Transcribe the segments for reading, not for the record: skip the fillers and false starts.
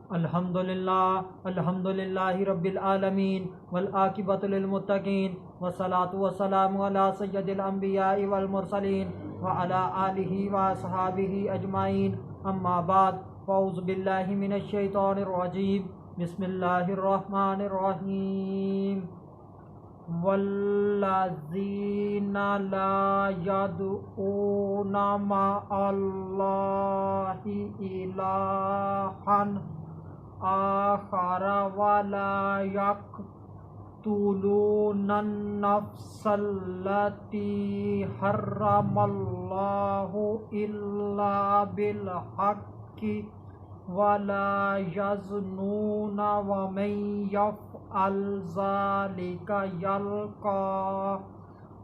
الحمد للہ رب العالمین والعاقبۃ للمتقین والصلاة والسلام علی سید الانبیاء والمرسلین وعلی آلہ واصحابہ اجمعین اما بعد فاعوذ باللہ من الشیطان الرجیم بسم اللہ الرحمن الرحیم والذین لا يدعون مع اللہ الہا آخر ولا يقتلون النفس التي حرم الله إلا بالحق ولا يزنون ومن يفعل ذلك يلقى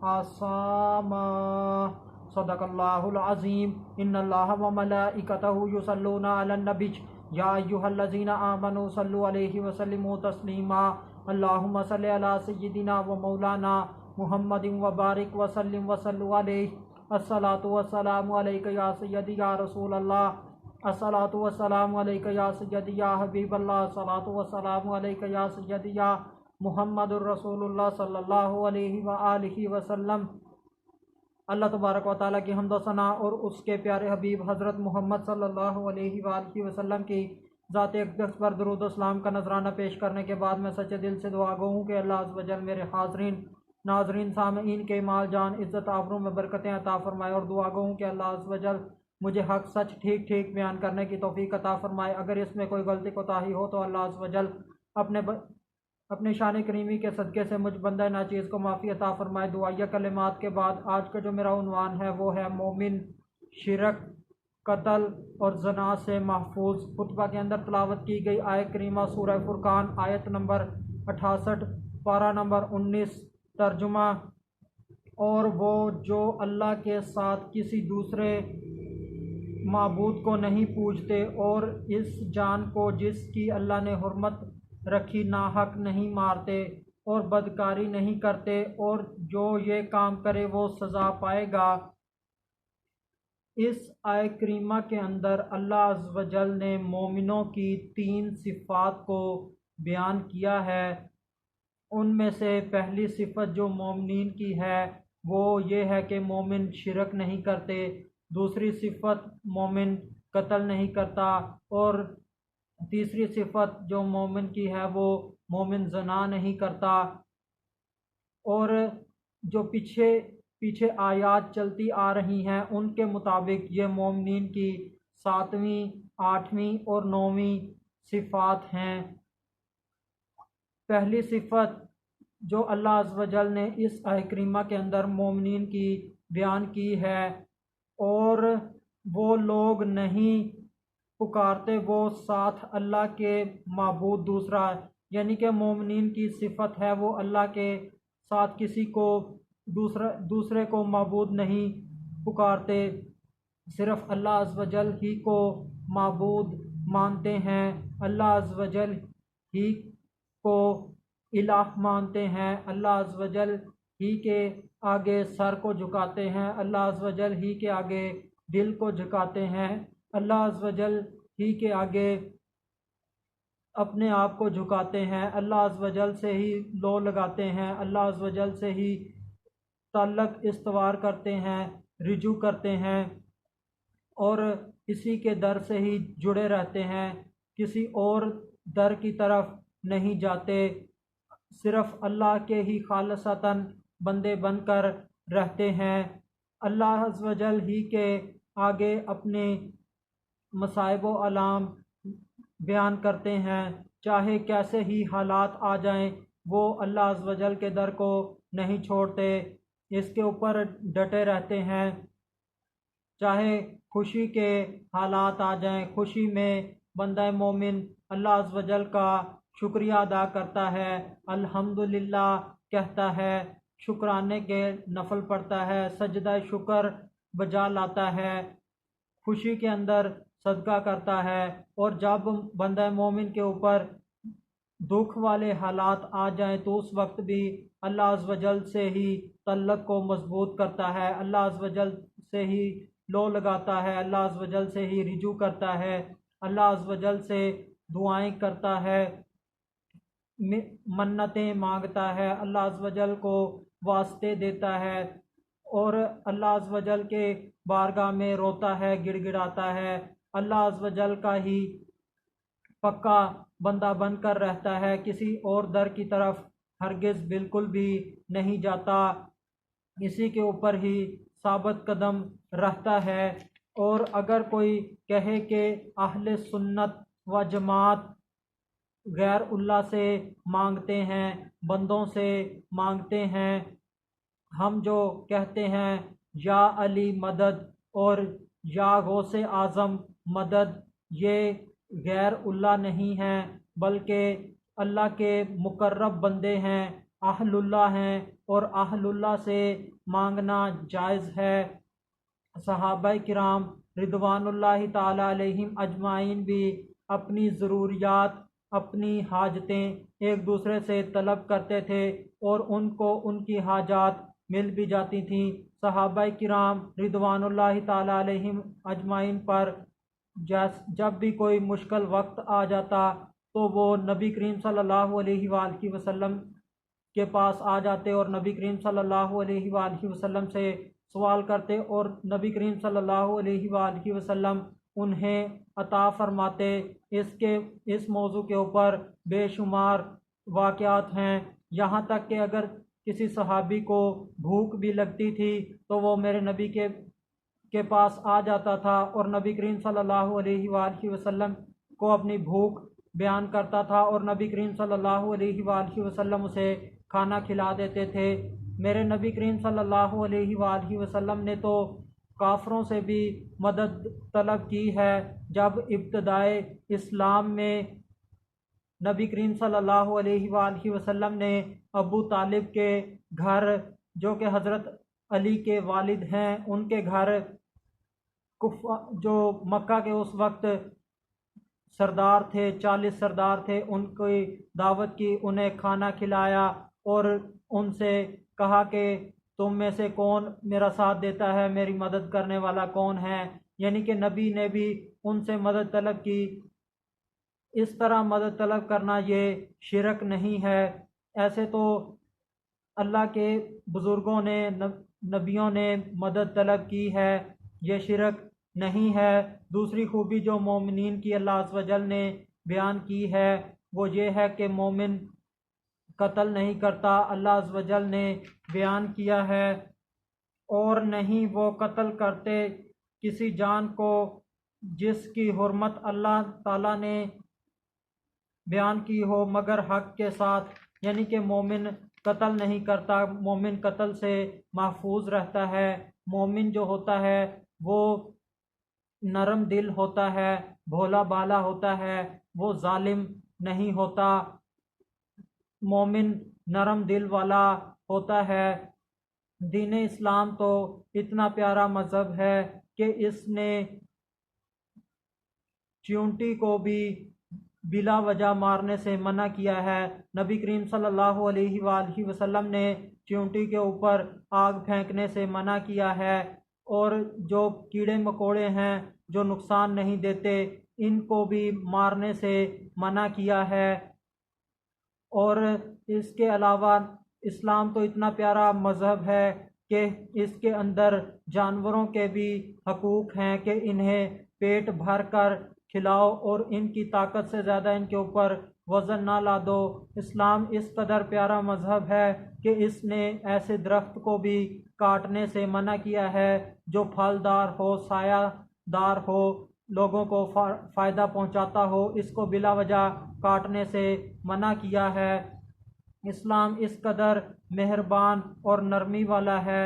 عصاما صدق اللہ العظیم ان اللہ وملائکتہ یصلون علی النبی یا ایھا الذین آمنوا صلوا علیہ وسلموا تسلیما اللہم صل علی سیدنا و مولانا محمد وبارک وسلم وصلوا علیہ الصلاۃ والسلام علیک یا سیدی یا رسول اللہ الصلاۃ والسلام علیک یا سیدی یا حبیب اللہ الصلاۃ والسلام علیک یا سیدی یا محمد الرسول اللہ صلی اللہ علیہ وآلہ وسلم۔ اللہ تبارک و تعالیٰ کی حمد و ثنا اور اس کے پیارے حبیب حضرت محمد صلی اللہ علیہ وآلہ وسلم کی ذات اقدس پر درود و اسلام کا نذرانہ پیش کرنے کے بعد میں سچے دل سے دعا گو ہوں کہ اللہ عز و جل میرے حاضرین ناظرین سامعین کے مال جان عزت آبروں میں برکتیں عطا فرمائے، اور دعا گو ہوں کہ اللہ عز و جل مجھے حق سچ ٹھیک ٹھیک بیان کرنے کی توفیق عطا فرمائے۔ اگر اس میں کوئی غلطی کوتاہی ہو تو اللہ عز و جل اپنے شان کریمی کے صدقے سے مجھ بندہ ناچیز کو معافی عطا فرمائے۔ دعائیہ کلمات کے بعد آج کا جو میرا عنوان ہے وہ ہے مومن شرک، قتل اور زنا سے محفوظ۔ خطبہ کے اندر تلاوت کی گئی آیت کریمہ سورہ فرقان آیت نمبر 68 پارہ نمبر 19 ترجمہ: اور وہ جو اللہ کے ساتھ کسی دوسرے معبود کو نہیں پوجتے اور اس جان کو جس کی اللہ نے حرمت رکھی ناحق نہیں مارتے اور بدکاری نہیں کرتے، اور جو یہ کام کرے وہ سزا پائے گا۔ اس آیت کریمہ کے اندر اللہ عز و جل نے مومنوں کی 3 صفات کو بیان کیا ہے۔ ان میں سے پہلی صفت جو مومنین کی ہے وہ یہ ہے کہ مومن شرک نہیں کرتے، دوسری صفت مومن قتل نہیں کرتا، اور تیسری صفت جو مومن کی ہے وہ مومن زنا نہیں کرتا۔ اور جو پیچھے آیات چلتی آ رہی ہیں ان کے مطابق یہ مومنین کی 7ویں 8ویں اور 9ویں صفات ہیں۔ پہلی صفت جو اللہ عز و جل نے اس آیت کریمہ کے اندر مومنین کی بیان کی ہے، اور وہ لوگ نہیں پکارتے وہ ساتھ اللہ کے معبود دوسرا، یعنی کہ مومنین کی صفت ہے وہ اللہ کے ساتھ کسی کو دوسرے کو معبود نہیں پکارتے، صرف اللہ عز و جل ہی کو معبود مانتے ہیں، اللہ عز و جل ہی کو الہ مانتے ہیں، اللہ عز و جل ہی کے آگے سر کو جھکاتے ہیں، اللہ عز و جل ہی کے آگے دل کو جھکاتے ہیں، اللہ عز و جل ہی کے آگے اپنے آپ کو جھکاتے ہیں، اللہ عز و جل سے ہی لو لگاتے ہیں، اللہ عز و جل سے ہی تعلق استوار کرتے ہیں، رجوع کرتے ہیں، اور اسی کے در سے ہی جڑے رہتے ہیں، کسی اور در کی طرف نہیں جاتے، صرف اللہ کے ہی خالصتاً بندے بن کر رہتے ہیں، اللہ عز و جل ہی کے آگے اپنے مصائب و آلام بیان کرتے ہیں، چاہے کیسے ہی حالات آ جائیں وہ اللہ عز و جل کے در کو نہیں چھوڑتے، اس کے اوپر ڈٹے رہتے ہیں، چاہے خوشی کے حالات آ جائیں، خوشی میں بندہ مومن اللہ عز و جل کا شکریہ ادا کرتا ہے، الحمدللہ کہتا ہے، شکرانے کے نفل پڑھتا ہے، سجدہ شکر بجا لاتا ہے، خوشی کے اندر صدقہ کرتا ہے، اور جب بندہ مومن کے اوپر دکھ والے حالات آ جائیں تو اس وقت بھی اللہ عز و جل سے ہی تعلق کو مضبوط کرتا ہے، اللہ عز و جل سے ہی لو لگاتا ہے، اللہ عز و جل سے ہی رجوع کرتا ہے، اللہ عز و جل سے دعائیں کرتا ہے، منتیں مانگتا ہے، اللہ عز و جل کو واسطے دیتا ہے اور اللہ عز و جل کے بارگاہ میں روتا ہے، گڑ گڑاتا ہے، اللہ عز و جل کا ہی پکا بندہ بن کر رہتا ہے، کسی اور در کی طرف ہرگز بالکل بھی نہیں جاتا، اسی کے اوپر ہی ثابت قدم رہتا ہے۔ اور اگر کوئی کہے کہ اہل سنت و جماعت غیر اللہ سے مانگتے ہیں، بندوں سے مانگتے ہیں، ہم جو کہتے ہیں یا علی مدد اور یا غوث اعظم مدد، یہ غیر اللہ نہیں ہیں بلکہ اللہ کے مقرب بندے ہیں، اہل اللہ ہیں، اور اہل اللہ سے مانگنا جائز ہے۔ صحابہ کرام رضوان اللہ تعالی علیہم اجمعین بھی اپنی ضروریات، اپنی حاجتیں ایک دوسرے سے طلب کرتے تھے اور ان کو ان کی حاجات مل بھی جاتی تھیں۔ صحابہ کرام رضوان اللہ تعالی علیہم اجمعین پر جب بھی کوئی مشکل وقت آ جاتا تو وہ نبی کریم صلی اللہ علیہ وآلہ وسلم کے پاس آ جاتے اور نبی کریم صلی اللہ علیہ وآلہ وسلم سے سوال کرتے اور نبی کریم صلی اللہ علیہ وآلہ وسلم انہیں عطا فرماتے۔ اس موضوع کے اوپر بے شمار واقعات ہیں، یہاں تک کہ اگر کسی صحابی کو بھوک بھی لگتی تھی تو وہ میرے نبی کے پاس آ جاتا تھا اور نبی کریم صلی اللہ علیہ وآلہ وسلم کو اپنی بھوک بیان کرتا تھا اور نبی کریم صلی اللہ علیہ وآلہ وسلم اسے کھانا کھلا دیتے تھے۔ میرے نبی کریم صلی اللہ علیہ وآلہ وسلم نے تو کافروں سے بھی مدد طلب کی ہے۔ جب ابتدائے اسلام میں نبی کریم صلی اللہ علیہ وآلہ وسلم نے ابو طالب کے گھر، جو کہ حضرت علی کے والد ہیں، ان کے گھر جو مکہ کے اس وقت سردار تھے، 40 سردار تھے، ان کی دعوت کی، انہیں کھانا کھلایا اور ان سے کہا کہ تم میں سے کون میرا ساتھ دیتا ہے، میری مدد کرنے والا کون ہے، یعنی کہ نبی نے بھی ان سے مدد طلب کی۔ اس طرح مدد طلب کرنا یہ شرک نہیں ہے، ایسے تو اللہ کے بزرگوں نے، نبیوں نے مدد طلب کی ہے، یہ شرک نہیں ہے۔ دوسری خوبی جو مومنین کی اللہ عز و جل نے بیان کی ہے وہ یہ ہے کہ مومن قتل نہیں کرتا۔ اللہ عز و جل نے بیان کیا ہے اور نہیں وہ قتل کرتے کسی جان کو جس کی حرمت اللہ تعالیٰ نے بیان کی ہو مگر حق کے ساتھ، یعنی کہ مومن قتل نہیں کرتا، مومن قتل سے محفوظ رہتا ہے۔ مومن جو ہوتا ہے وہ نرم دل ہوتا ہے، بھولا بالا ہوتا ہے، وہ ظالم نہیں ہوتا، مومن نرم دل والا ہوتا ہے۔ دین اسلام تو اتنا پیارا مذہب ہے کہ اس نے چیونٹی کو بھی بلا وجہ مارنے سے منع کیا ہے۔ نبی کریم صلی اللہ علیہ وآلہ وسلم نے چیونٹی کے اوپر آگ پھینکنے سے منع کیا ہے، اور جو کیڑے مکوڑے ہیں جو نقصان نہیں دیتے ان کو بھی مارنے سے منع کیا ہے۔ اور اس کے علاوہ اسلام تو اتنا پیارا مذہب ہے کہ اس کے اندر جانوروں کے بھی حقوق ہیں کہ انہیں پیٹ بھر کر کھلاؤ اور ان کی طاقت سے زیادہ ان کے اوپر وزن نہ لا دو۔ اسلام اس قدر پیارا مذہب ہے کہ اس نے ایسے درخت کو بھی کاٹنے سے منع کیا ہے جو پھلدار ہو، سایہ دار ہو، لوگوں کو فائدہ پہنچاتا ہو، اس کو بلا وجہ کاٹنے سے منع کیا ہے۔ اسلام اس قدر مہربان اور نرمی والا ہے،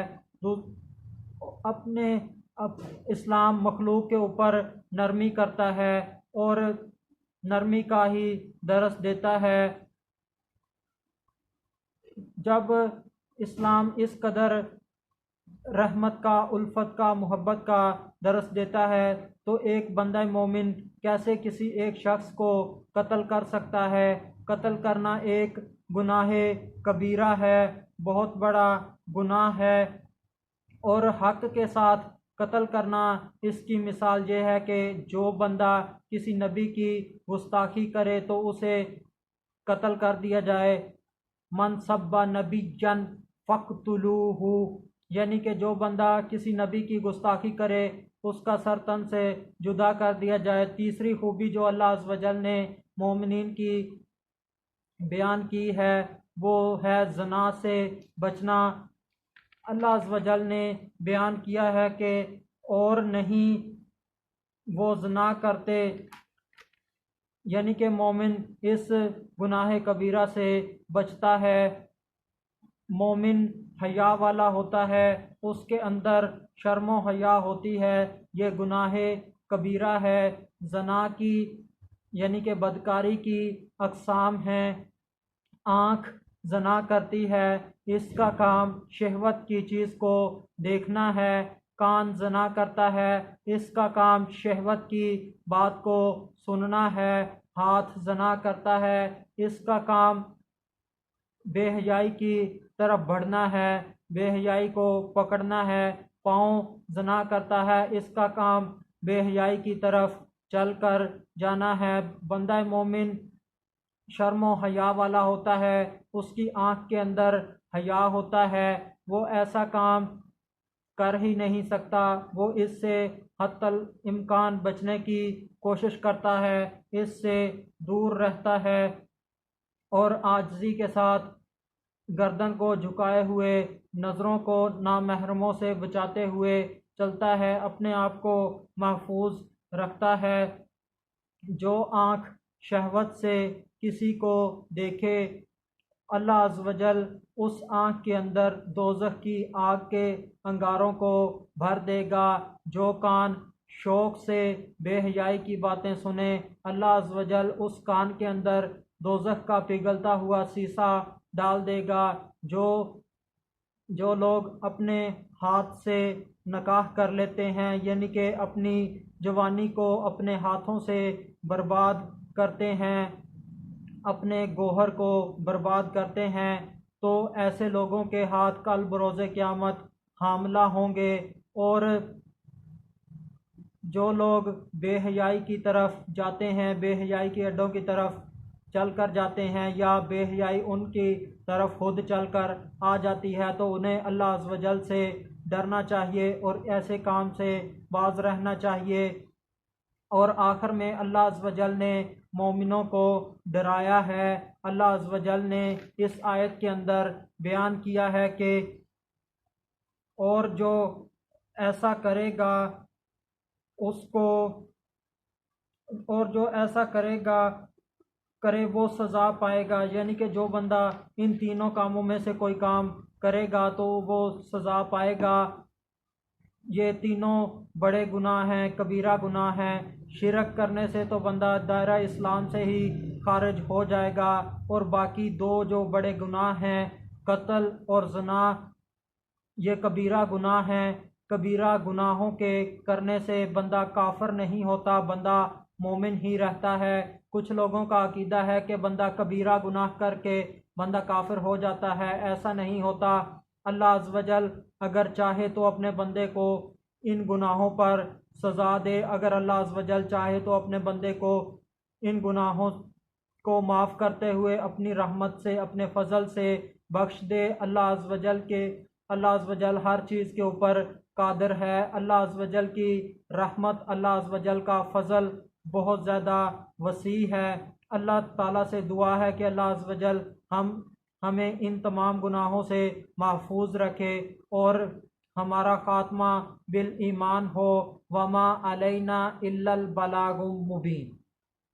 اسلام مخلوق کے اوپر نرمی کرتا ہے اور نرمی کا ہی درس دیتا ہے۔ جب اسلام اس قدر رحمت کا، الفت کا، محبت کا درس دیتا ہے تو ایک بندہ مومن کیسے کسی ایک شخص کو قتل کر سکتا ہے؟ قتل کرنا ایک گناہ کبیرہ ہے، بہت بڑا گناہ ہے، اور حق کے ساتھ قتل کرنا اس کی مثال یہ ہے کہ جو بندہ کسی نبی کی گستاخی کرے تو اسے قتل کر دیا جائے۔ من سب نبی جن فقتلوہ، یعنی کہ جو بندہ کسی نبی کی گستاخی کرے اس کا سر تن سے جدا کر دیا جائے۔ تیسری خوبی جو اللہ عز و جل نے مومنین کی بیان کی ہے وہ ہے زنا سے بچنا۔ اللہ عز و جل نے بیان کیا ہے کہ اور نہیں وہ زنا کرتے، یعنی کہ مومن اس گناہ کبیرہ سے بچتا ہے، مومن حیا والا ہوتا ہے، اس کے اندر شرم و حیا ہوتی ہے۔ یہ گناہ کبیرہ ہے۔ زنا کی یعنی کہ بدکاری کی اقسام ہیں۔ آنکھ زنا کرتی ہے، اس کا کام شہوت کی چیز کو دیکھنا ہے۔ کان زنا کرتا ہے، اس کا کام شہوت کی بات کو سننا ہے۔ ہاتھ زنا کرتا ہے، اس کا کام بے حیائی کی طرف بڑھنا ہے، بے حیائی کو پکڑنا ہے۔ پاؤں زنا کرتا ہے، اس کا کام بے حیائی کی طرف چل کر جانا ہے۔ بندہ مومن شرم و حیا والا ہوتا ہے، اس کی آنکھ کے اندر حیا ہوتا ہے، وہ ایسا کام کر ہی نہیں سکتا، وہ اس سے حتی الامکان بچنے کی کوشش کرتا ہے، اس سے دور رہتا ہے اور عاجزی کے ساتھ گردن کو جھکائے ہوئے، نظروں کو نامحرموں سے بچاتے ہوئے چلتا ہے، اپنے آپ کو محفوظ رکھتا ہے۔ جو آنکھ شہوت سے کسی کو دیکھے اللہ عز و جل اس آنکھ کے اندر دوزخ کی آگ کے انگاروں کو بھر دے گا۔ جو کان شوق سے بے حیائی کی باتیں سنے اللہ عز و جل اس کان کے اندر دوزخ کا پگھلتا ہوا سیسا ڈال دے گا۔ جو لوگ اپنے ہاتھ سے نکاح کر لیتے ہیں، یعنی کہ اپنی جوانی کو اپنے ہاتھوں سے برباد کرتے ہیں، اپنے گوہر کو برباد کرتے ہیں، تو ایسے لوگوں کے ہاتھ کل بروز قیامت حاملہ ہوں گے۔ اور جو لوگ بے حیائی کی طرف جاتے ہیں، بے حیائی کے اڈوں کی طرف چل کر جاتے ہیں، یا بے حیائی ان کی طرف خود چل کر آ جاتی ہے، تو انہیں اللہ عز و جل سے ڈرنا چاہیے اور ایسے کام سے باز رہنا چاہیے۔ اور آخر میں اللہ عز و جل نے مومنوں کو ڈرایا ہے۔ اللہ عز و جل نے اس آیت کے اندر بیان کیا ہے کہ اور جو ایسا کرے گا اس کو، اور جو ایسا کرے وہ سزا پائے گا، یعنی کہ جو بندہ ان تینوں کاموں میں سے کوئی کام کرے گا تو وہ سزا پائے گا۔ یہ تینوں بڑے گناہ ہیں، کبیرہ گناہ ہیں۔ شرک کرنے سے تو بندہ دائرہ اسلام سے ہی خارج ہو جائے گا، اور باقی دو جو بڑے گناہ ہیں قتل اور زنا، یہ کبیرہ گناہ ہیں۔ کبیرہ گناہوں کے کرنے سے بندہ کافر نہیں ہوتا، بندہ مومن ہی رہتا ہے۔ کچھ لوگوں کا عقیدہ ہے کہ بندہ کبیرہ گناہ کر کے بندہ کافر ہو جاتا ہے، ایسا نہیں ہوتا۔ اللہ عز و جل اگر چاہے تو اپنے بندے کو ان گناہوں پر سزا دے، اگر اللہ عز و جل چاہے تو اپنے بندے کو ان گناہوں کو معاف کرتے ہوئے اپنی رحمت سے، اپنے فضل سے بخش دے۔ اللہ عز و جل ہر چیز کے اوپر قادر ہے۔ اللہ عز و جل کی رحمت، اللہ عز و جل کا فضل بہت زیادہ وسیع ہے۔ اللہ تعالیٰ سے دعا ہے کہ اللہ عز و جل ہمیں ان تمام گناہوں سے محفوظ رکھے اور ہمارا خاتمہ بالایمان ہو۔ وما علینا الا البلاغ المبین۔